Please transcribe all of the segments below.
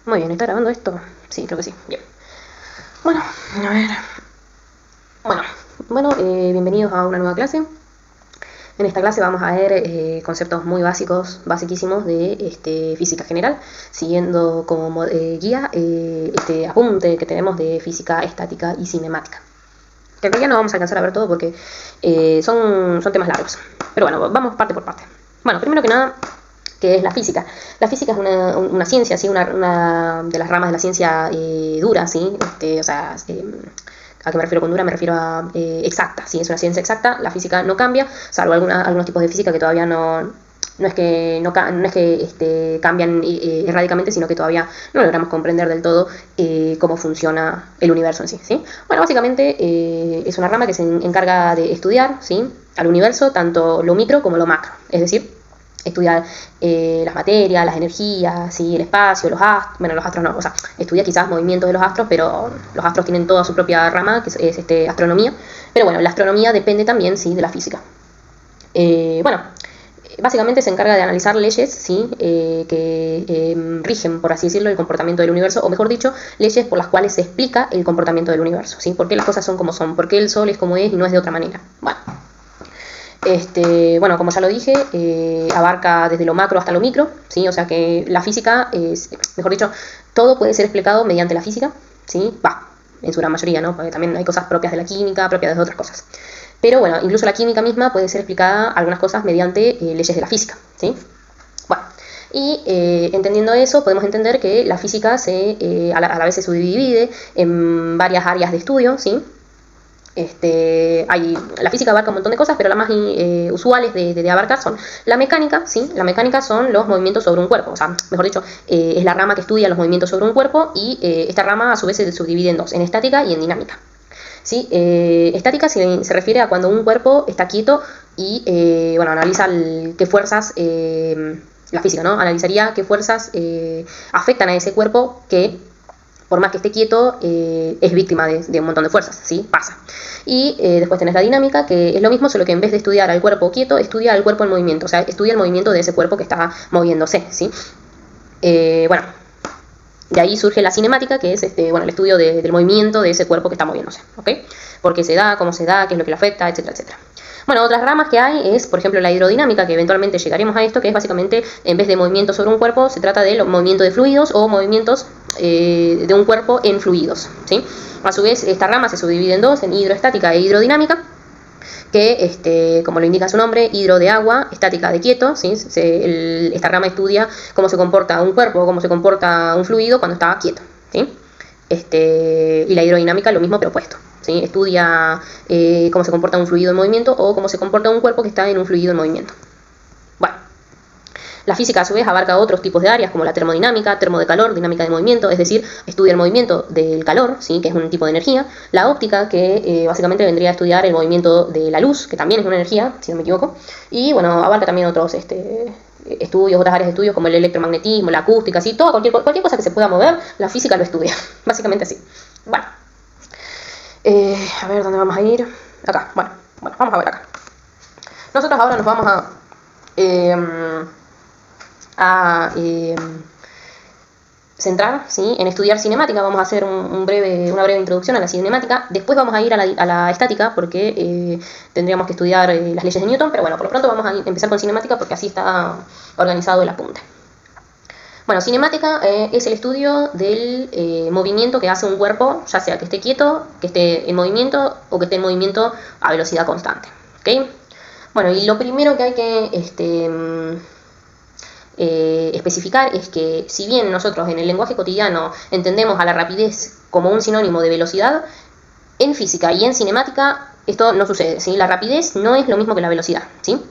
Muy bien, ¿está grabando esto? Sí, creo que sí. Bien. Bueno, a ver. Bienvenidos a una nueva clase. En esta clase vamos a ver conceptos muy básicos, basiquísimos de física general, siguiendo como guía este apunte que tenemos de física estática y cinemática. Que en realidad no vamos a alcanzar a ver todo porque son temas largos. Pero bueno, vamos parte por parte. Bueno, primero que nada, ¿qué es la física? La física es una ciencia, ¿sí? Una de las ramas de la ciencia dura, ¿sí? ¿A qué me refiero con dura? Me refiero a exacta, ¿sí? Es una ciencia exacta, la física no cambia, salvo algunos tipos de física que todavía no es que cambian radicalmente, sino que todavía no logramos comprender del todo cómo funciona el universo en sí, ¿sí? Bueno, básicamente es una rama que se encarga de estudiar, ¿sí?, al universo, tanto lo micro como lo macro, es decir, estudiar las materias, las energías, ¿sí?, el espacio, los astros, bueno, los astros no, o sea, estudia quizás movimientos de los astros, pero los astros tienen toda su propia rama, que es astronomía, pero bueno, la astronomía depende también, sí, de la física. Básicamente se encarga de analizar leyes, ¿sí?, que rigen, por así decirlo, el comportamiento del universo, o mejor dicho, leyes por las cuales se explica el comportamiento del universo, ¿sí? ¿Por qué las cosas son como son? ¿Por qué el Sol es como es y no es de otra manera? Bueno, como ya lo dije, abarca desde lo macro hasta lo micro, ¿sí? O sea que la física mejor dicho, todo puede ser explicado mediante la física, ¿sí? En su gran mayoría, ¿no? Porque también hay cosas propias de la química, propias de otras cosas. Pero bueno, incluso la química misma puede ser explicada algunas cosas mediante leyes de la física, ¿sí? Bueno, y entendiendo eso, podemos entender que la física a la vez se subdivide en varias áreas de estudio, ¿sí? La física abarca un montón de cosas, pero las más usuales de abarcar son la mecánica, ¿sí? La mecánica son los movimientos sobre un cuerpo, o sea, mejor dicho, es la rama que estudia los movimientos sobre un cuerpo y esta rama a su vez se subdivide en dos, en estática y en dinámica, ¿sí? Estática se refiere a cuando un cuerpo está quieto y, analiza qué fuerzas, la física, ¿no? Analizaría qué fuerzas afectan a ese cuerpo que, por más que esté quieto, es víctima de un montón de fuerzas, ¿sí? Pasa. Y después tenés la dinámica, que es lo mismo, solo que en vez de estudiar al cuerpo quieto, estudia al cuerpo en movimiento, o sea, estudia el movimiento de ese cuerpo que está moviéndose, ¿sí? De ahí surge la cinemática, que es el estudio del movimiento de ese cuerpo que está moviéndose, ¿ok? Por qué se da, cómo se da, qué es lo que le afecta, etcétera, etcétera. Bueno, otras ramas que hay es, por ejemplo, la hidrodinámica, que eventualmente llegaremos a esto, que es básicamente, en vez de movimiento sobre un cuerpo, se trata de movimiento de fluidos o movimientos de un cuerpo en fluidos, ¿sí? A su vez, esta rama se subdivide en dos, en hidroestática e hidrodinámica, que, como lo indica su nombre, hidro de agua, estática de quieto, ¿sí? Esta rama estudia cómo se comporta un cuerpo, cómo se comporta un fluido cuando está quieto, ¿sí? Y la hidrodinámica lo mismo pero opuesto, ¿sí? Estudia cómo se comporta un fluido en movimiento o cómo se comporta un cuerpo que está en un fluido en movimiento. Bueno, la física a su vez abarca otros tipos de áreas como la termodinámica, termo de calor, dinámica de movimiento, es decir, estudia el movimiento del calor, ¿sí?, que es un tipo de energía, la óptica, que básicamente vendría a estudiar el movimiento de la luz, que también es una energía, si no me equivoco, y bueno, abarca también otros estudios, otras áreas de estudios como el electromagnetismo, la acústica, así, todo, cualquier cosa que se pueda mover, la física lo estudia, básicamente así. Bueno, a ver, ¿dónde vamos a ir? Acá, bueno, vamos a ver acá. Nosotros ahora nos vamos a centrar, ¿sí?, en estudiar cinemática. Vamos a hacer una breve introducción a la cinemática. Después vamos a ir a la estática porque tendríamos que estudiar las leyes de Newton, pero bueno, por lo pronto vamos a empezar con cinemática porque así está organizado el apunte. Bueno, cinemática es el estudio del movimiento que hace un cuerpo, ya sea que esté quieto, que esté en movimiento o que esté en movimiento a velocidad constante, ¿ok? Bueno, y lo primero que hay que especificar es que si bien nosotros en el lenguaje cotidiano entendemos a la rapidez como un sinónimo de velocidad, en física y en cinemática esto no sucede, ¿sí? La rapidez no es lo mismo que la velocidad, ¿sí?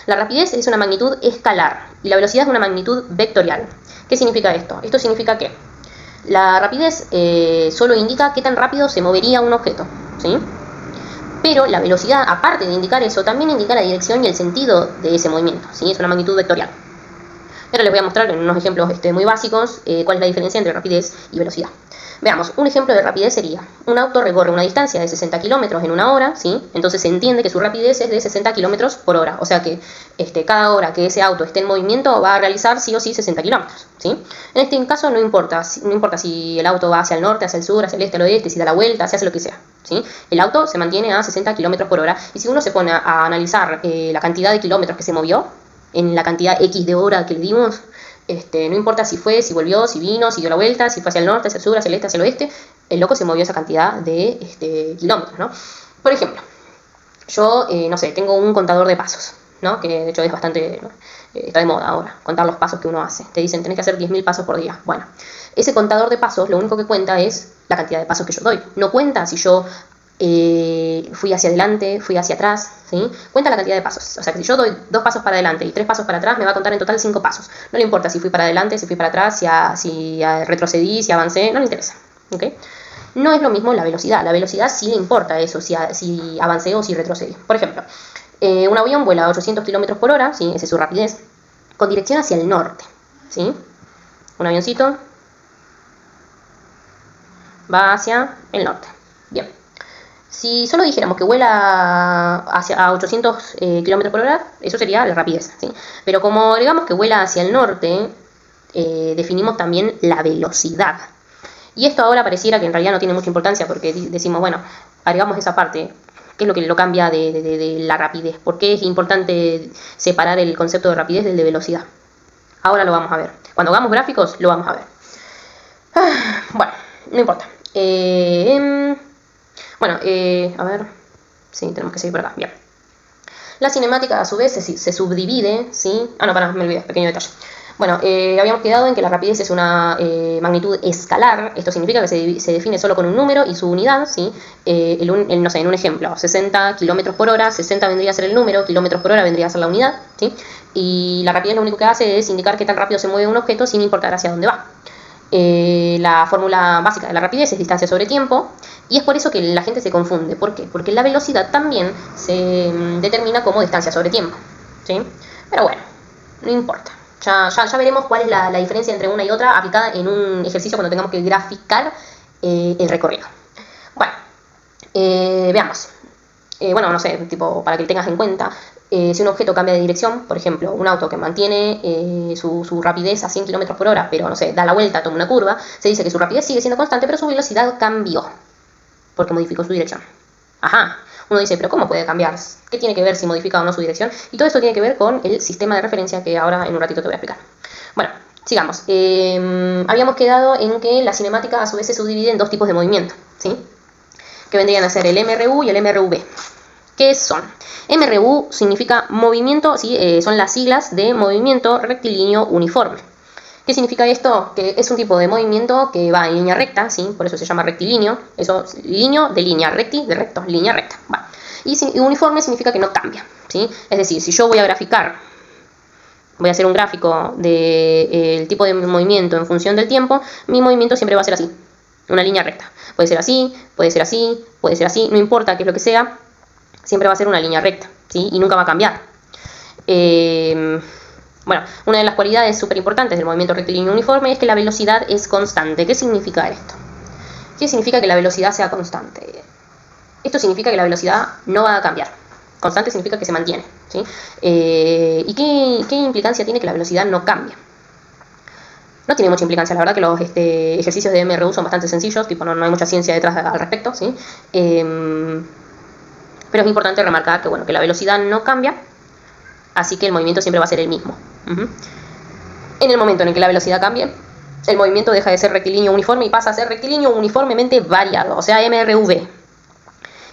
La rapidez es una magnitud escalar y la velocidad es una magnitud vectorial. ¿Qué significa esto? Esto significa que la rapidez solo indica qué tan rápido se movería un objeto, ¿sí? Pero la velocidad, aparte de indicar eso, también indica la dirección y el sentido de ese movimiento, ¿sí? Es una magnitud vectorial. Ahora les voy a mostrar en unos ejemplos muy básicos cuál es la diferencia entre rapidez y velocidad. Veamos, un ejemplo de rapidez sería, un auto recorre una distancia de 60 kilómetros en una hora, ¿sí? Entonces se entiende que su rapidez es de 60 kilómetros por hora, o sea que cada hora que ese auto esté en movimiento va a realizar sí o sí 60 kilómetros, ¿sí? En este caso no importa si el auto va hacia el norte, hacia el sur, hacia el este, al oeste, si da la vuelta, si hace lo que sea, ¿sí? El auto se mantiene a 60 kilómetros por hora y si uno se pone a analizar la cantidad de kilómetros que se movió, en la cantidad X de hora que le dimos, no importa si fue, si volvió, si vino, si dio la vuelta, si fue hacia el norte, hacia el sur, hacia el este, hacia el oeste, el loco se movió esa cantidad de kilómetros, ¿no? Por ejemplo, yo, no sé, tengo un contador de pasos, ¿no? Que de hecho es bastante, ¿no? Está de moda ahora, contar los pasos que uno hace. Te dicen, tenés que hacer 10.000 pasos por día. Bueno, ese contador de pasos lo único que cuenta es la cantidad de pasos que yo doy. No cuenta si yo fui hacia adelante, fui hacia atrás, ¿sí? Cuenta la cantidad de pasos. O sea que si yo doy 2 pasos para adelante y 3 pasos para atrás, me va a contar en total 5 pasos. No le importa si fui para adelante, si fui para atrás, si retrocedí, si avancé, no le interesa, ¿ok? No es lo mismo la velocidad. La velocidad sí le importa eso, si avancé o si retrocedí. Por ejemplo, un avión vuela a 800 kilómetros por hora, ¿sí? Esa es su rapidez, con dirección hacia el norte, ¿sí? Un avioncito va hacia el norte. Bien. Si solo dijéramos que vuela a 800 km por hora, eso sería la rapidez, ¿sí? Pero como digamos que vuela hacia el norte, definimos también la velocidad. Y esto ahora pareciera que en realidad no tiene mucha importancia porque decimos, bueno, agregamos esa parte. ¿Qué es lo que lo cambia de la rapidez? ¿Por qué es importante separar el concepto de rapidez del de velocidad? Ahora lo vamos a ver. Cuando hagamos gráficos, lo vamos a ver. Bueno, no importa. A ver. Sí, tenemos que seguir por acá. Bien. La cinemática, a su vez, se subdivide, ¿sí? Me olvidé, pequeño detalle. Bueno, habíamos quedado en que la rapidez es una magnitud escalar. Esto significa que se define solo con un número y su unidad, ¿sí? No sé, en un ejemplo, 60 kilómetros por hora, 60 vendría a ser el número, kilómetros por hora vendría a ser la unidad, ¿sí? Y la rapidez lo único que hace es indicar qué tan rápido se mueve un objeto sin importar hacia dónde va. La fórmula básica de la rapidez es distancia sobre tiempo y es por eso que la gente se confunde. ¿Por qué? Porque la velocidad también se determina como distancia sobre tiempo, ¿sí? Pero bueno, no importa. Ya veremos cuál es la diferencia entre una y otra aplicada en un ejercicio cuando tengamos que graficar el recorrido. Bueno, veamos. No sé, tipo, para que lo tengas en cuenta, si un objeto cambia de dirección, por ejemplo, un auto que mantiene su rapidez a 100 km por hora, pero no sé, da la vuelta, toma una curva, se dice que su rapidez sigue siendo constante, pero su velocidad cambió, porque modificó su dirección. Ajá, uno dice, pero ¿cómo puede cambiar? ¿Qué tiene que ver si modifica o no su dirección? Y todo esto tiene que ver con el sistema de referencia que ahora en un ratito te voy a explicar. Bueno, sigamos. Habíamos quedado en que la cinemática a su vez se subdivide en 2 tipos de movimiento, ¿sí? Que vendrían a ser el MRU y el MRV. ¿Qué son? MRU significa movimiento, ¿sí? Son las siglas de movimiento rectilíneo uniforme. ¿Qué significa esto? Que es un tipo de movimiento que va en línea recta, ¿sí? Por eso se llama rectilíneo. Eso, línea de línea, recti de recto, línea recta. Va. Y uniforme significa que no cambia, ¿sí? Es decir, si yo voy a graficar, voy a hacer un gráfico del tipo de movimiento en función del tiempo, mi movimiento siempre va a ser así, una línea recta. Puede ser así, puede ser así, puede ser así, no importa qué es lo que sea, siempre va a ser una línea recta, ¿sí? Y nunca va a cambiar. Una de las cualidades súper importantes del movimiento rectilíneo uniforme es que la velocidad es constante. ¿Qué significa esto? ¿Qué significa que la velocidad sea constante? Esto significa que la velocidad no va a cambiar. Constante significa que se mantiene, ¿sí? ¿Y qué implicancia tiene que la velocidad no cambie? No tiene mucha implicancia, la verdad que los ejercicios de MRU son bastante sencillos, tipo no hay mucha ciencia detrás al respecto, ¿sí? Pero es importante remarcar que, que la velocidad no cambia, así que el movimiento siempre va a ser el mismo. En el momento en el que la velocidad cambie, el movimiento deja de ser rectilíneo uniforme y pasa a ser rectilíneo uniformemente variado, o sea, MRV.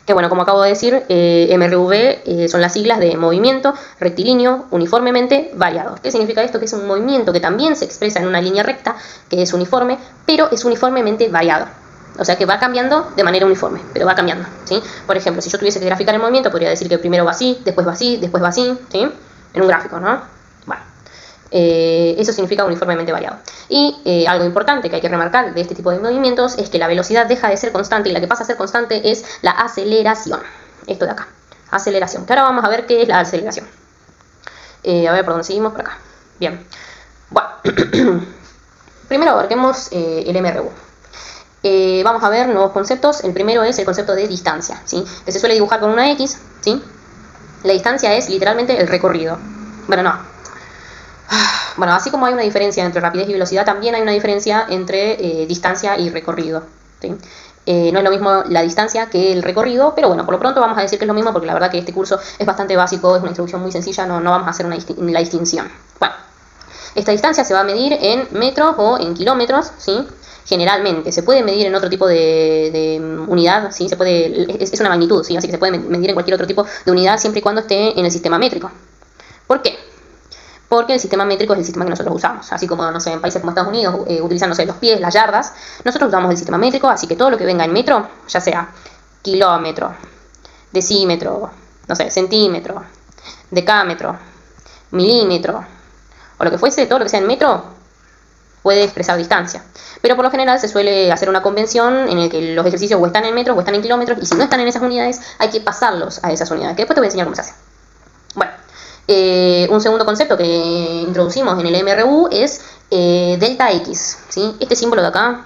Que como acabo de decir, MRV son las siglas de movimiento rectilíneo uniformemente variado. ¿Qué significa esto? Que es un movimiento que también se expresa en una línea recta, que es uniforme, pero es uniformemente variado. O sea que va cambiando de manera uniforme, pero va cambiando, ¿sí? Por ejemplo, si yo tuviese que graficar el movimiento, podría decir que primero va así, después va así, después va así, ¿sí? En un gráfico, ¿no? Bueno, eso significa uniformemente variado. Y algo importante que hay que remarcar de este tipo de movimientos es que la velocidad deja de ser constante y la que pasa a ser constante es la aceleración. Esto de acá, aceleración. Que ahora vamos a ver qué es la aceleración. A ver, ¿por dónde seguimos? Por acá. Bien. Bueno, primero abarquemos el MRU. Vamos a ver nuevos conceptos. El primero es el concepto de distancia, ¿sí? Que se suele dibujar con una X, ¿sí? La distancia es literalmente el recorrido. Bueno, no. Bueno, así como hay una diferencia entre rapidez y velocidad, también hay una diferencia entre distancia y recorrido, ¿sí? No es lo mismo la distancia que el recorrido, pero bueno, por lo pronto vamos a decir que es lo mismo porque la verdad que este curso es bastante básico, es una introducción muy sencilla, no vamos a hacer la distinción. Bueno, esta distancia se va a medir en metros o en kilómetros, ¿sí? Generalmente, se puede medir en otro tipo de unidad, ¿sí? Es una magnitud, ¿sí? Así que se puede medir en cualquier otro tipo de unidad siempre y cuando esté en el sistema métrico. ¿Por qué? Porque el sistema métrico es el sistema que nosotros usamos. Así como, no sé, en países como Estados Unidos utilizan, no sé, los pies, las yardas, nosotros usamos el sistema métrico, así que todo lo que venga en metro, ya sea kilómetro, decímetro, no sé, centímetro, decámetro, milímetro, o lo que fuese, todo lo que sea en metro, puede expresar distancia. Pero por lo general se suele hacer una convención en la que los ejercicios o están en metros o están en kilómetros, y si no están en esas unidades, hay que pasarlos a esas unidades, que después te voy a enseñar cómo se hace. Bueno, un segundo concepto que introducimos en el MRU es delta X, ¿sí? Este símbolo de acá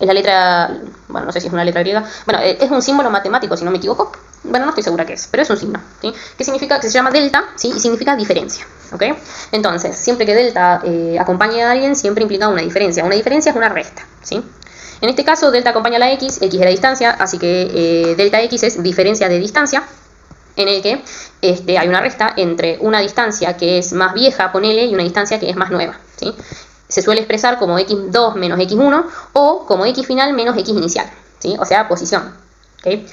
es la letra, bueno, no sé si es una letra griega, bueno, es un símbolo matemático, si no me equivoco. Bueno, no estoy segura qué es, pero es un signo, ¿sí? Que significa, que se llama delta, ¿sí? Y significa diferencia, ¿ok? Entonces, siempre que delta acompañe a alguien, siempre implica una diferencia. Una diferencia es una resta, ¿sí? En este caso, delta acompaña a la X, X es la distancia, así que delta X es diferencia de distancia, en el que hay una resta entre una distancia que es más vieja, ponele, y una distancia que es más nueva, ¿sí? Se suele expresar como x2 menos x1 o como x final menos x inicial, ¿sí? O sea, posición, ¿okay?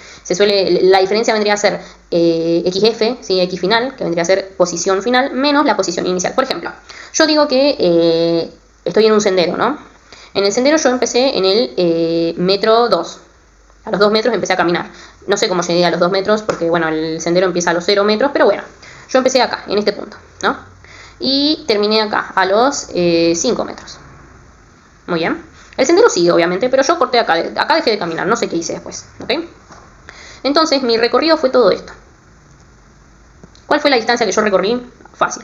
La diferencia vendría a ser xf, ¿sí? X final, que vendría a ser posición final, menos la posición inicial. Por ejemplo, yo digo que estoy en un sendero, ¿no? En el sendero yo empecé en el metro 2. A los 2 metros empecé a caminar. No sé cómo llegué a los 2 metros porque, bueno, el sendero empieza a los 0 metros, pero bueno, yo empecé acá, en este punto, ¿no? Y terminé acá, a los 5 metros. Muy bien. El sendero sigue, obviamente, pero yo corté acá. Acá dejé de caminar, no sé qué hice después, ¿ok? Entonces, mi recorrido fue todo esto. ¿Cuál fue la distancia que yo recorrí? Fácil.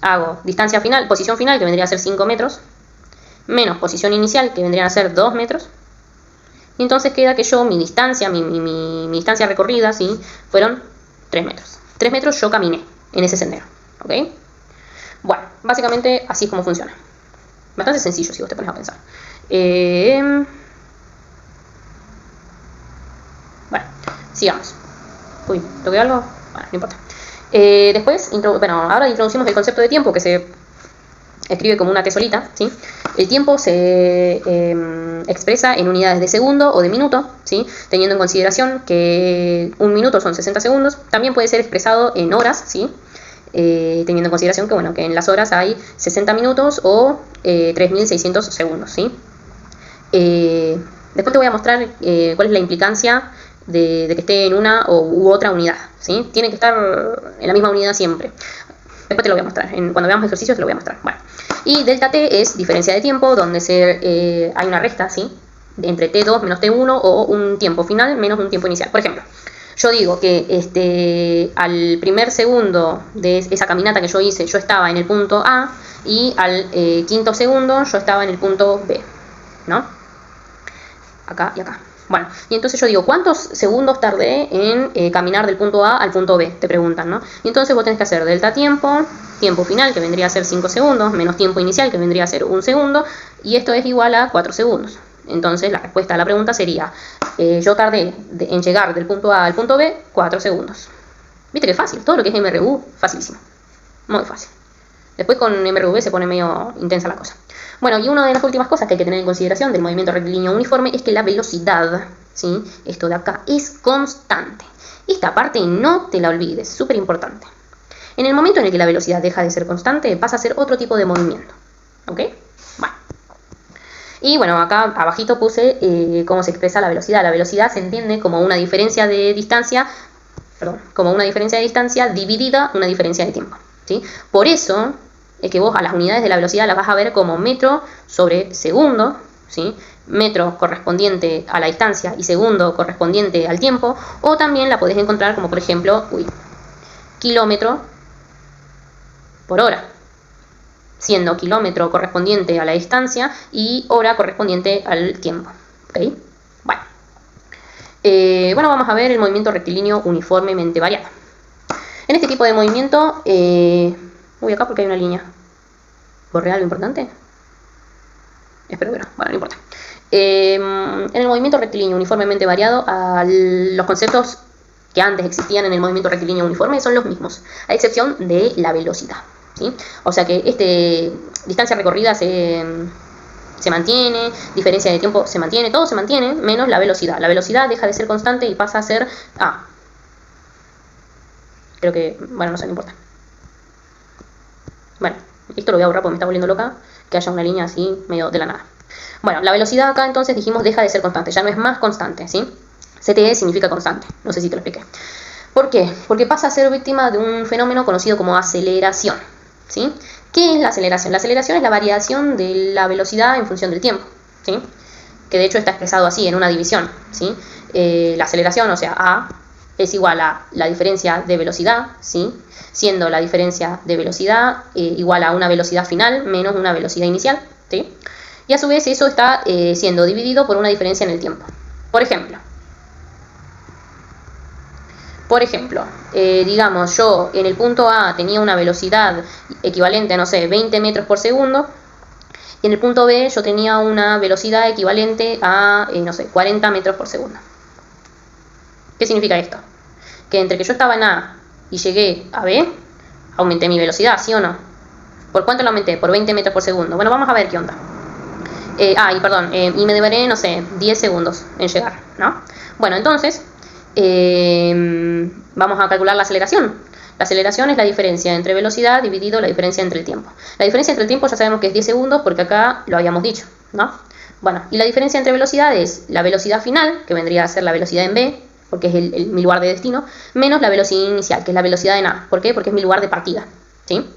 Hago distancia final, posición final, que vendría a ser 5 metros, menos posición inicial, que vendrían a ser 2 metros. Y entonces queda que yo, mi distancia, mi distancia recorrida, ¿sí? Fueron 3 metros. 3 metros yo caminé en ese sendero, ¿ok? Bueno, básicamente así es como funciona. Bastante sencillo si vos te pones a pensar. Bueno, sigamos. Uy, ¿toqué algo? Bueno, no importa. Después, ahora introducimos el concepto de tiempo, que se escribe como una T solita, ¿sí? El tiempo se expresa en unidades de segundo o de minuto, ¿sí? Teniendo en consideración que un minuto son 60 segundos. También puede ser expresado en horas, ¿sí? Teniendo en consideración que, bueno, que en las horas hay 60 minutos o 3.600 segundos, ¿sí? Después te voy a mostrar cuál es la implicancia de que esté en una u otra unidad, ¿sí? Tiene que estar en la misma unidad siempre. Después te lo voy a mostrar, cuando veamos ejercicios te lo voy a mostrar. Bueno, y delta t es diferencia de tiempo, donde hay una resta, ¿sí? Entre t2 menos t1 o un tiempo final menos un tiempo inicial. Por ejemplo, yo digo que al primer segundo de esa caminata que yo hice, yo estaba en el punto A, y al quinto segundo yo estaba en el punto B, ¿no? Acá y acá. Bueno, y entonces yo digo, ¿cuántos segundos tardé en caminar del punto A al punto B? Te preguntan, ¿no? Y entonces vos tenés que hacer delta tiempo, tiempo final, que vendría a ser 5 segundos, menos tiempo inicial, que vendría a ser 1 segundo, y esto es igual a 4 segundos. Entonces la respuesta a la pregunta sería, yo tardé en llegar del punto A al punto B 4 segundos. ¿Viste qué fácil? Todo lo que es MRU, facilísimo. Muy fácil. Después con MRV se pone medio intensa la cosa. Bueno, y una de las últimas cosas que hay que tener en consideración del movimiento rectilíneo uniforme es que la velocidad, ¿sí? Esto de acá, es constante. Esta parte no te la olvides, súper importante. En el momento en el que la velocidad deja de ser constante, pasa a ser otro tipo de movimiento. ¿Ok? Bueno. Y bueno, acá abajito puse cómo se expresa la velocidad. La velocidad se entiende como una diferencia de distancia, dividida una diferencia de tiempo, ¿sí? Por eso es que vos a las unidades de la velocidad las vas a ver como metro sobre segundo, ¿sí? Metro correspondiente a la distancia y segundo correspondiente al tiempo, o también la podés encontrar como, por ejemplo, kilómetro por hora, siendo kilómetro correspondiente a la distancia y hora correspondiente al tiempo. ¿Ok? Bueno, vamos a ver el movimiento rectilíneo uniformemente variado. En este tipo de movimiento, voy acá porque hay una línea. ¿Borré algo importante? Espero que no, bueno, no importa. En el movimiento rectilíneo uniformemente variado, los conceptos que antes existían en el movimiento rectilíneo uniforme son los mismos, a excepción de la velocidad, ¿sí? O sea que distancia recorrida se mantiene, diferencia de tiempo se mantiene, todo se mantiene, menos la velocidad. La velocidad deja de ser constante y pasa a ser creo que, bueno, no sé, no importa. Bueno, esto lo voy a borrar porque me está volviendo loca que haya una línea así medio de la nada. Bueno, la velocidad acá entonces dijimos deja de ser constante, ya no es más constante, ¿sí? CTE significa constante, no sé si te lo expliqué. ¿Por qué? Porque pasa a ser víctima de un fenómeno conocido como aceleración, ¿sí? ¿Qué es la aceleración? La aceleración es la variación de la velocidad en función del tiempo, ¿sí? Que de hecho está expresado así, en una división, ¿sí? La aceleración, o sea, A, es igual a la diferencia de velocidad, ¿sí? Siendo la diferencia de velocidad igual a una velocidad final menos una velocidad inicial, ¿sí? Y a su vez eso está siendo dividido por una diferencia en el tiempo. Por ejemplo, digamos, yo en el punto A tenía una velocidad equivalente a, no sé, 20 metros por segundo, y en el punto B yo tenía una velocidad equivalente a, no sé, 40 metros por segundo. ¿Qué significa esto? Que entre que yo estaba en A y llegué a B, aumenté mi velocidad, ¿sí o no? ¿Por cuánto la aumenté? Por 20 metros por segundo. Bueno, vamos a ver qué onda. Y me deberé, no sé, 10 segundos en llegar, ¿no? Bueno, entonces, vamos a calcular la aceleración. La aceleración es la diferencia entre velocidad dividido la diferencia entre el tiempo. La diferencia entre el tiempo ya sabemos que es 10 segundos porque acá lo habíamos dicho, ¿no? Bueno, y la diferencia entre velocidad es la velocidad final, que vendría a ser la velocidad en B, porque es mi lugar de destino, menos la velocidad inicial, que es la velocidad en A. ¿Por qué? Porque es mi lugar de partida, ¿sí?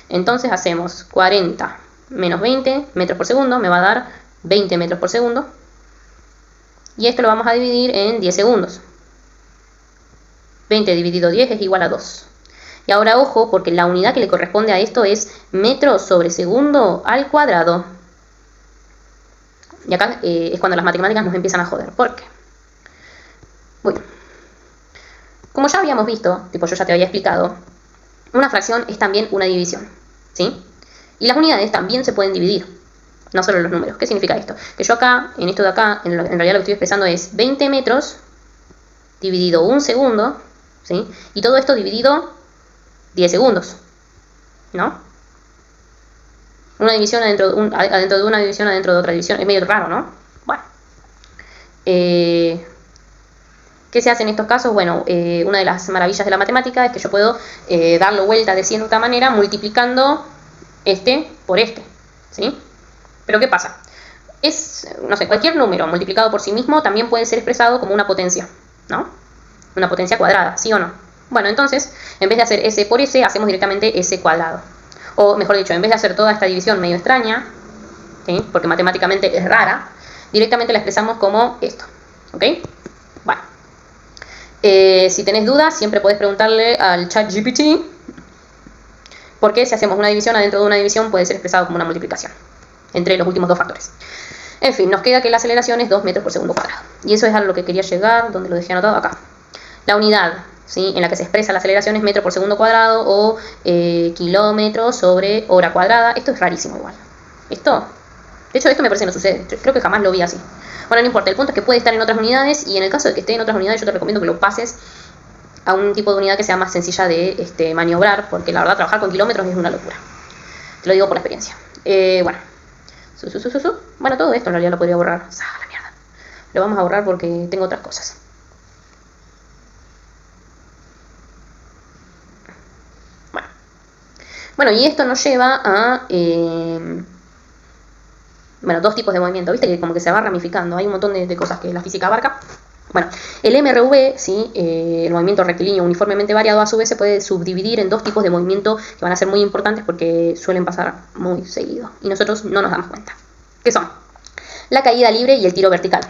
Entonces hacemos 40 menos 20 metros por segundo, me va a dar 20 metros por segundo. Y esto lo vamos a dividir en 10 segundos. 20 dividido 10 es igual a 2. Y ahora ojo, porque la unidad que le corresponde a esto es metros sobre segundo al cuadrado. Y acá es cuando las matemáticas nos empiezan a joder. ¿Por qué? Bueno, como ya habíamos visto, tipo yo ya te había explicado, una fracción es también una división, ¿sí? Y las unidades también se pueden dividir, no solo los números. ¿Qué significa esto? Que yo acá, en esto de acá, en realidad lo que estoy expresando es 20 metros dividido 1 segundo, ¿sí? Y todo esto dividido 10 segundos, ¿no? Una división adentro de una división adentro de otra división. Es medio raro, ¿no? Bueno. ¿Qué se hace en estos casos? Bueno, una de las maravillas de la matemática es que yo puedo darlo vuelta de cierta manera multiplicando este por este, ¿sí? Pero ¿qué pasa? No sé, cualquier número multiplicado por sí mismo también puede ser expresado como una potencia, ¿no? Una potencia cuadrada, ¿sí o no? Bueno, entonces, en vez de hacer s por s, hacemos directamente s cuadrado. O, mejor dicho, en vez de hacer toda esta división medio extraña, ¿sí? Porque matemáticamente es rara, directamente la expresamos como esto, ¿ok? Bueno. Si tenés dudas, siempre podés preguntarle al ChatGPT por qué si hacemos una división adentro de una división puede ser expresado como una multiplicación entre los últimos dos factores. En fin, nos queda que la aceleración es 2 metros por segundo cuadrado. Y eso es a lo que quería llegar, donde lo dejé anotado acá. La unidad, ¿sí?, en la que se expresa la aceleración es metro por segundo cuadrado o kilómetro sobre hora cuadrada. Esto es rarísimo igual. De hecho, esto me parece que no sucede. Creo que jamás lo vi así. Bueno, no importa, el punto es que puede estar en otras unidades y en el caso de que esté en otras unidades yo te recomiendo que lo pases a un tipo de unidad que sea más sencilla de maniobrar, porque la verdad trabajar con kilómetros es una locura. Te lo digo por la experiencia. Bueno. Bueno, todo esto en realidad lo podría borrar. La mierda. Lo vamos a borrar porque tengo otras cosas. Bueno, y esto nos lleva a dos tipos de movimiento, ¿viste? Que como que se va ramificando, hay un montón de cosas que la física abarca. Bueno, el MRV, ¿sí? El movimiento rectilíneo uniformemente variado, a su vez se puede subdividir en dos tipos de movimiento que van a ser muy importantes porque suelen pasar muy seguido y nosotros no nos damos cuenta. ¿Qué son? La caída libre y el tiro vertical,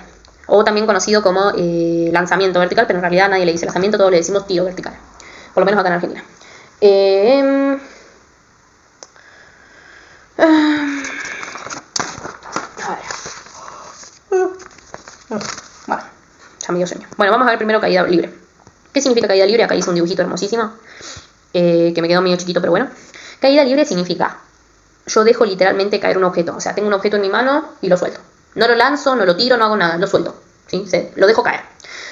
o también conocido como lanzamiento vertical, pero en realidad nadie le dice lanzamiento, todos le decimos tiro vertical, por lo menos acá en Argentina. medio sueño. Bueno, vamos a ver primero caída libre. ¿Qué significa caída libre? Acá hice un dibujito hermosísimo, que me quedó medio chiquito, pero bueno. Caída libre significa, yo dejo literalmente caer un objeto. O sea, tengo un objeto en mi mano y lo suelto. No lo lanzo, no lo tiro, no hago nada, lo suelto. ¿Sí? Lo dejo caer.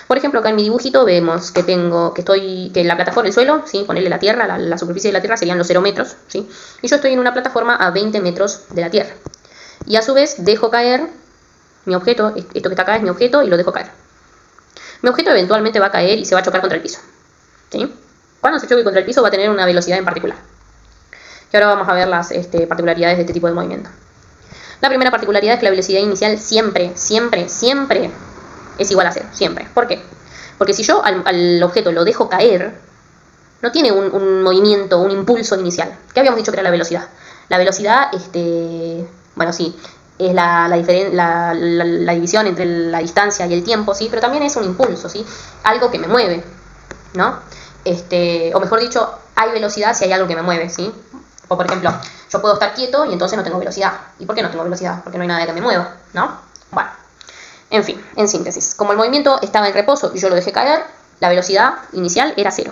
Por ejemplo, acá en mi dibujito vemos que que la plataforma, el suelo, ¿sí? Ponerle la tierra, la superficie de la tierra serían los 0 metros, ¿sí? Y yo estoy en una plataforma a 20 metros de la tierra. Y a su vez dejo caer mi objeto, esto que está acá es mi objeto y lo dejo caer. Mi objeto eventualmente va a caer y se va a chocar contra el piso, ¿sí? Cuando se choque contra el piso va a tener una velocidad en particular. Y ahora vamos a ver las particularidades de este tipo de movimiento. La primera particularidad es que la velocidad inicial siempre es igual a 0, siempre. ¿Por qué? Porque si yo al objeto lo dejo caer, no tiene un movimiento, un impulso inicial. ¿Qué habíamos dicho que era la velocidad? La velocidad, bueno, sí, es la división entre la distancia y el tiempo, ¿sí? Pero también es un impulso, ¿sí? Algo que me mueve, ¿no? O mejor dicho, hay velocidad si hay algo que me mueve, ¿sí? O por ejemplo, yo puedo estar quieto y entonces no tengo velocidad. ¿Y por qué no tengo velocidad? Porque no hay nada que me mueva, ¿no? Bueno, en fin, en síntesis, como el movimiento estaba en reposo y yo lo dejé caer, la velocidad inicial era 0.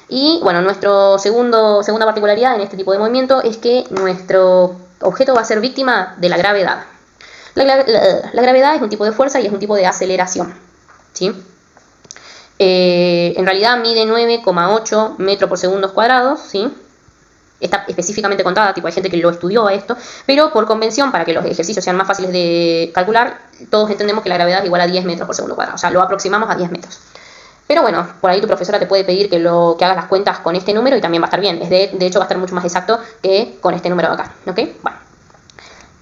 Y bueno, nuestra segunda particularidad en este tipo de movimiento es que nuestro objeto va a ser víctima de la gravedad. La gravedad es un tipo de fuerza y es un tipo de aceleración, ¿sí? En realidad mide 9,8 metros por segundo cuadrados, ¿sí? Está específicamente contada, tipo hay gente que lo estudió a esto, pero por convención, para que los ejercicios sean más fáciles de calcular, todos entendemos que la gravedad es igual a 10 metros por segundo cuadrado, o sea, lo aproximamos a 10 metros. Pero bueno, por ahí tu profesora te puede pedir que hagas las cuentas con este número y también va a estar bien. De hecho, va a estar mucho más exacto que con este número de acá, ¿ok? Bueno,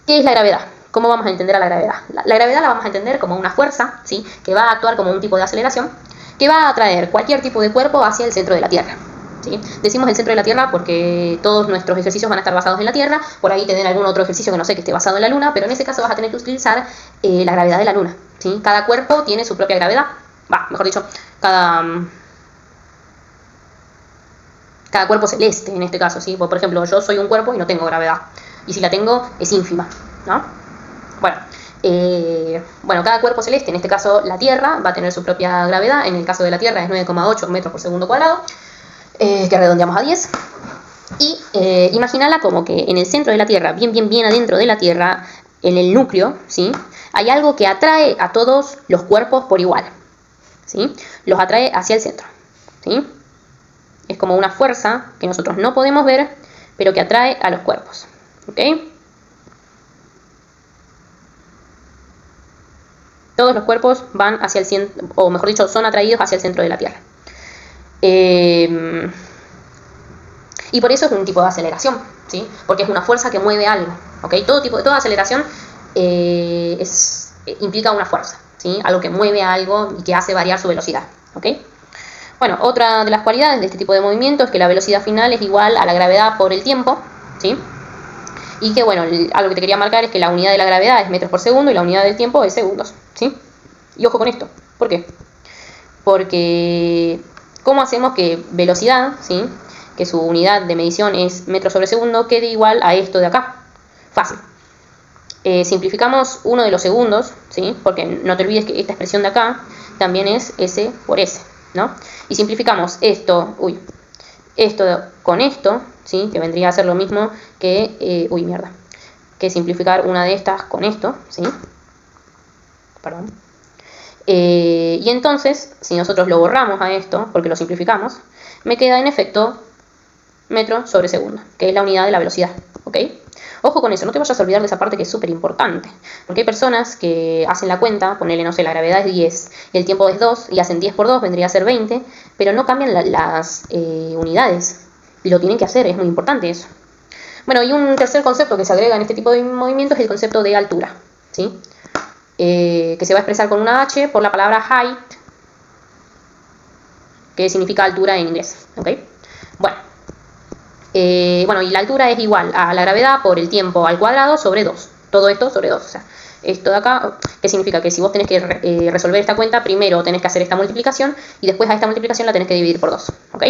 ¿qué es la gravedad? ¿Cómo vamos a entender a la gravedad? La gravedad la vamos a entender como una fuerza, ¿sí? Que va a actuar como un tipo de aceleración, que va a atraer cualquier tipo de cuerpo hacia el centro de la Tierra, ¿sí? Decimos el centro de la Tierra porque todos nuestros ejercicios van a estar basados en la Tierra. Por ahí te den algún otro ejercicio que no sé, que esté basado en la Luna, pero en ese caso vas a tener que utilizar la gravedad de la Luna, ¿sí? Cada cuerpo tiene su propia gravedad. Mejor dicho, cada cuerpo celeste en este caso, ¿sí? Por ejemplo, yo soy un cuerpo y no tengo gravedad. Y si la tengo, es ínfima, ¿no? Bueno, cada cuerpo celeste, en este caso la Tierra, va a tener su propia gravedad. En el caso de la Tierra es 9,8 metros por segundo cuadrado, que redondeamos a 10. Y imagínala como que en el centro de la Tierra, bien adentro de la Tierra, en el núcleo, ¿sí? Hay algo que atrae a todos los cuerpos por igual, ¿sí? Los atrae hacia el centro, ¿sí? Es como una fuerza que nosotros no podemos ver, pero que atrae a los cuerpos, ¿ok? Todos los cuerpos van hacia el centro, o mejor dicho, son atraídos hacia el centro de la Tierra. Y por eso es un tipo de aceleración, ¿sí? Porque es una fuerza que mueve algo, ¿ok? Toda aceleración implica una fuerza, ¿sí? Algo que mueve a algo y que hace variar su velocidad, ¿ok? Bueno, otra de las cualidades de este tipo de movimiento es que la velocidad final es igual a la gravedad por el tiempo, ¿sí? Y que, bueno, algo que te quería marcar es que la unidad de la gravedad es metros por segundo y la unidad del tiempo es segundos, ¿sí? Y ojo con esto, ¿por qué? Porque, ¿cómo hacemos que velocidad, ¿sí? Que su unidad de medición es metros sobre segundo, quede igual a esto de acá? Fácil. Simplificamos uno de los segundos, ¿sí? Porque no te olvides que esta expresión de acá también es S por S, ¿no? Y simplificamos esto con esto, ¿sí? Que vendría a ser lo mismo que, que simplificar una de estas con esto, ¿sí? Perdón. Y entonces, si nosotros lo borramos a esto, porque lo simplificamos, me queda en efecto metro sobre segundo, que es la unidad de la velocidad, ¿ok? Ojo con eso, no te vayas a olvidar de esa parte que es súper importante, porque hay personas que hacen la cuenta, ponele, no sé, la gravedad es 10 y el tiempo es 2, y hacen 10 por 2, vendría a ser 20, pero no cambian las unidades, y lo tienen que hacer, es muy importante eso. Bueno, y un tercer concepto que se agrega en este tipo de movimientos es el concepto de altura, ¿sí? Que se va a expresar con una H por la palabra height, que significa altura en inglés, ¿ok? Bueno, y la altura es igual a la gravedad por el tiempo al cuadrado sobre 2. Todo esto sobre 2. O sea, esto de acá, ¿qué significa? Que si vos tenés que resolver esta cuenta, primero tenés que hacer esta multiplicación y después a esta multiplicación la tenés que dividir por 2. ¿Ok?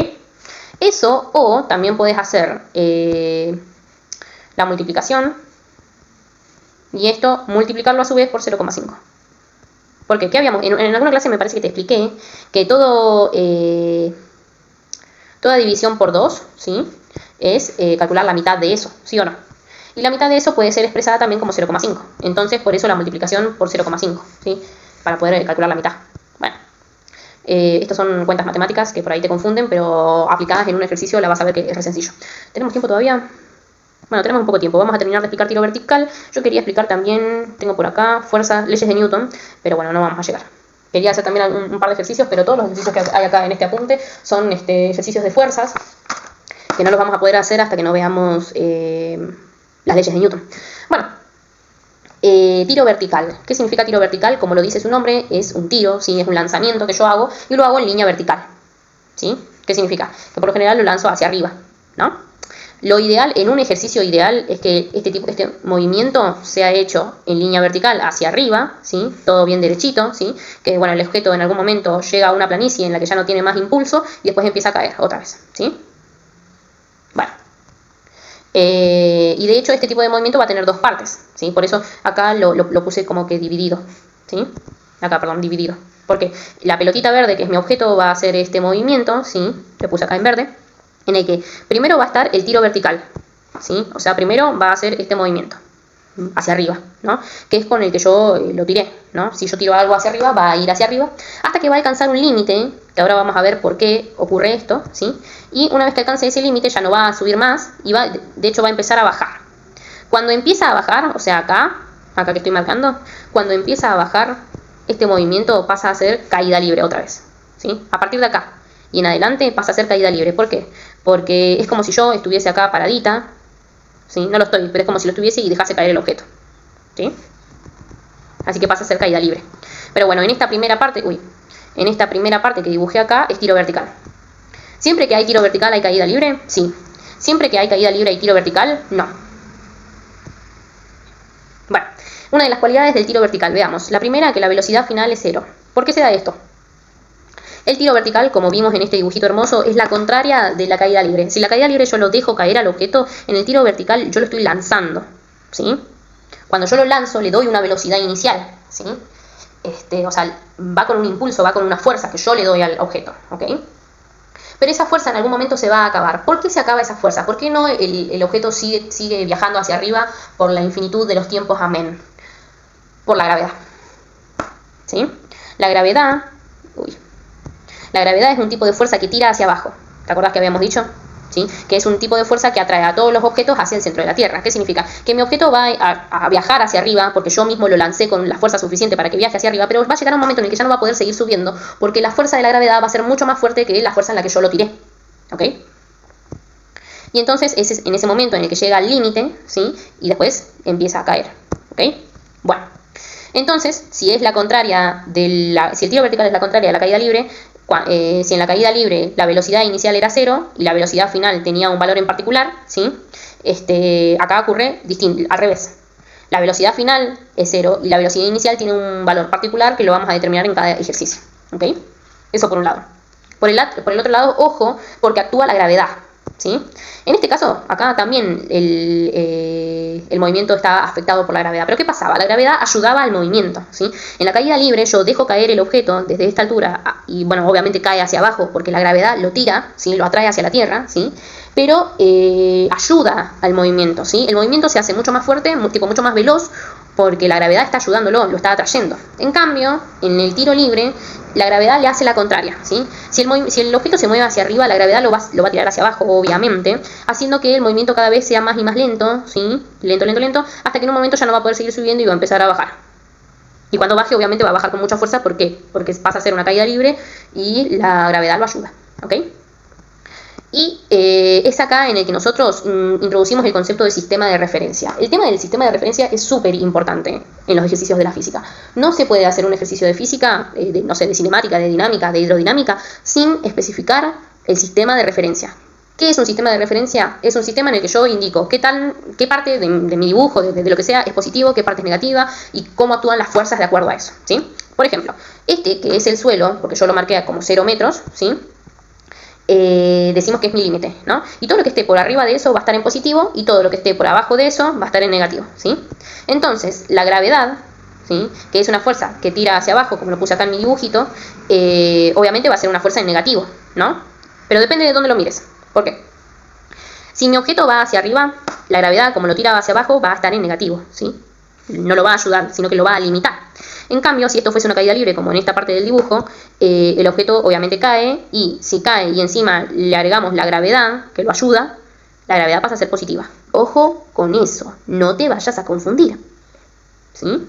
Eso, o también podés hacer la multiplicación y esto multiplicarlo a su vez por 0,5. Porque, ¿qué habíamos? En alguna clase me parece que te expliqué que todo, toda división por 2, ¿sí? Es calcular la mitad de eso, ¿sí o no? Y la mitad de eso puede ser expresada también como 0,5. Entonces, por eso la multiplicación por 0,5, ¿sí? Para poder calcular la mitad. Bueno, estas son cuentas matemáticas que por ahí te confunden, pero aplicadas en un ejercicio la vas a ver que es re sencillo. ¿Tenemos tiempo todavía? Bueno, tenemos un poco de tiempo. Vamos a terminar de explicar tiro vertical. Yo quería explicar también, tengo por acá, fuerzas, leyes de Newton, pero bueno, no vamos a llegar. Quería hacer también un par de ejercicios, pero todos los ejercicios que hay acá en este apunte son ejercicios de fuerzas, que no los vamos a poder hacer hasta que no veamos las leyes de Newton. Bueno, tiro vertical. ¿Qué significa tiro vertical? Como lo dice su nombre, es un tiro, ¿sí? Es un lanzamiento que yo hago y lo hago en línea vertical, ¿sí? ¿Qué significa? Que por lo general lo lanzo hacia arriba, ¿no? Lo ideal, en un ejercicio ideal, es que este movimiento sea hecho en línea vertical hacia arriba, ¿sí? Todo bien derechito, ¿sí? Que bueno, el objeto en algún momento llega a una planicie en la que ya no tiene más impulso y después empieza a caer otra vez, ¿sí? Bueno. Y de hecho este tipo de movimiento va a tener dos partes, ¿sí? Por eso acá lo puse como que dividido, ¿sí? Acá, perdón, dividido. Porque la pelotita verde, que es mi objeto, va a hacer este movimiento, ¿sí? Lo puse acá en verde. En el que primero va a estar el tiro vertical, ¿sí? O sea, primero va a hacer este movimiento hacia arriba, ¿no? Que es con el que yo lo tiré, ¿no? Si yo tiro algo hacia arriba, va a ir hacia arriba hasta que va a alcanzar un límite, que ahora vamos a ver por qué ocurre esto, ¿sí? Y una vez que alcance ese límite ya no va a subir más y de hecho va a empezar a bajar. Cuando empieza a bajar, o sea, acá que estoy marcando, cuando empieza a bajar, este movimiento pasa a ser caída libre otra vez, ¿sí? A partir de acá y en adelante pasa a ser caída libre. ¿Por qué? Porque es como si yo estuviese acá paradita, ¿sí? No lo estoy, pero es como si lo estuviese y dejase caer el objeto, ¿sí? Así que pasa a ser caída libre. Pero bueno, en esta primera parte que dibujé acá es tiro vertical. ¿Siempre que hay tiro vertical hay caída libre? Sí. ¿Siempre que hay caída libre hay tiro vertical? No. Bueno, una de las cualidades del tiro vertical, veamos. La primera, que la velocidad final es 0. ¿Por qué se da esto? El tiro vertical, como vimos en este dibujito hermoso, es la contraria de la caída libre. Si la caída libre yo lo dejo caer al objeto, en el tiro vertical yo lo estoy lanzando, ¿sí? Cuando yo lo lanzo, le doy una velocidad inicial, ¿sí? O sea, va con un impulso, va con una fuerza que yo le doy al objeto, ¿ok? Pero esa fuerza en algún momento se va a acabar. ¿Por qué se acaba esa fuerza? ¿Por qué no el objeto sigue viajando hacia arriba por la infinitud de los tiempos? Amén. Por la gravedad, ¿sí? La gravedad es un tipo de fuerza que tira hacia abajo. ¿Te acordás que habíamos dicho? ¿Sí? Que es un tipo de fuerza que atrae a todos los objetos hacia el centro de la Tierra. ¿Qué significa? Que mi objeto va a viajar hacia arriba porque yo mismo lo lancé con la fuerza suficiente para que viaje hacia arriba, pero va a llegar un momento en el que ya no va a poder seguir subiendo porque la fuerza de la gravedad va a ser mucho más fuerte que la fuerza en la que yo lo tiré. ¿Ok? Y entonces es en ese momento en el que llega al límite, ¿sí? Y después empieza a caer. ¿Ok? Bueno. Entonces, si es la contraria si el tiro vertical es la contraria de la caída libre, si en la caída libre la velocidad inicial era 0 y la velocidad final tenía un valor en particular, ¿sí? Acá ocurre al revés. La velocidad final es 0 y la velocidad inicial tiene un valor particular que lo vamos a determinar en cada ejercicio, ¿ok? Eso por un lado. Por el otro lado, ojo, porque actúa la gravedad, ¿sí? En este caso, acá también el movimiento está afectado por la gravedad. ¿Pero qué pasaba? La gravedad ayudaba al movimiento, ¿sí? En la caída libre yo dejo caer el objeto desde esta altura y, bueno, obviamente cae hacia abajo porque la gravedad lo tira, ¿sí? Lo atrae hacia la Tierra, ¿sí? Pero ayuda al movimiento, ¿sí? El movimiento se hace mucho más fuerte, mucho más veloz, porque la gravedad está ayudándolo, lo está atrayendo. En cambio, en el tiro libre, la gravedad le hace la contraria, ¿sí? Si el objeto se mueve hacia arriba, la gravedad lo va a tirar hacia abajo, obviamente, haciendo que el movimiento cada vez sea más y más lento, ¿sí? Lento, hasta que en un momento ya no va a poder seguir subiendo y va a empezar a bajar. Y cuando baje, obviamente va a bajar con mucha fuerza, ¿por qué? Porque pasa a ser una caída libre y la gravedad lo ayuda, ¿ok? Y es acá en el que nosotros introducimos el concepto de sistema de referencia. El tema del sistema de referencia es súper importante en los ejercicios de la física. No se puede hacer un ejercicio de física, no sé, de cinemática, de dinámica, de hidrodinámica, sin especificar el sistema de referencia. ¿Qué es un sistema de referencia? Es un sistema en el que yo indico qué parte de mi dibujo, de lo que sea, es positivo, qué parte es negativa y cómo actúan las fuerzas de acuerdo a eso, ¿sí? Por ejemplo, que es el suelo, porque yo lo marqué como 0 metros, ¿sí? Decimos que es mi límite, ¿no? Y todo lo que esté por arriba de eso va a estar en positivo y todo lo que esté por abajo de eso va a estar en negativo, ¿sí? Entonces, la gravedad ¿sí? Que es una fuerza que tira hacia abajo, como lo puse acá en mi dibujito, obviamente va a ser una fuerza en negativo, ¿no? Pero depende de dónde lo mires. ¿Por qué? Si mi objeto va hacia arriba, la gravedad, como lo tira hacia abajo, va a estar en negativo, ¿sí? No lo va a ayudar, sino que lo va a limitar. En cambio, si esto fuese una caída libre, como en esta parte del dibujo, el objeto obviamente cae, y si cae y encima le agregamos la gravedad, que lo ayuda, la gravedad pasa a ser positiva. Ojo con eso, no te vayas a confundir, ¿sí?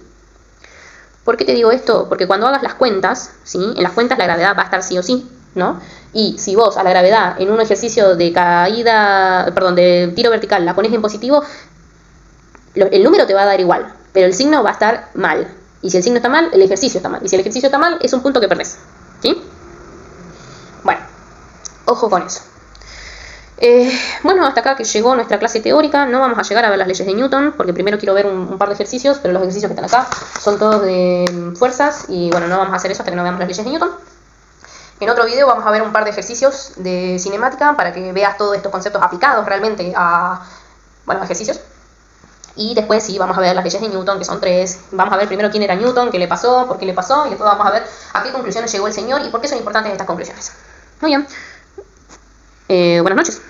¿Por qué te digo esto? Porque cuando hagas las cuentas, ¿sí? En las cuentas la gravedad va a estar sí o sí, ¿no? Y si vos a la gravedad en un ejercicio de caída, perdón, de tiro vertical la pones en positivo, el número te va a dar igual, pero el signo va a estar mal. Y si el signo está mal, el ejercicio está mal. Y si el ejercicio está mal, es un punto que perdés, ¿sí? Bueno, ojo con eso. Bueno, hasta acá que llegó nuestra clase teórica. No vamos a llegar a ver las leyes de Newton, porque primero quiero ver un par de ejercicios, pero los ejercicios que están acá son todos de fuerzas, y bueno, no vamos a hacer eso hasta que no veamos las leyes de Newton. En otro video vamos a ver un par de ejercicios de cinemática para que veas todos estos conceptos aplicados realmente a, bueno, ejercicios. Y después sí vamos a ver las leyes de Newton, que son 3. Vamos a ver primero quién era Newton, qué le pasó, por qué le pasó, y después vamos a ver a qué conclusiones llegó el señor y por qué son importantes estas conclusiones. Muy bien. Buenas noches.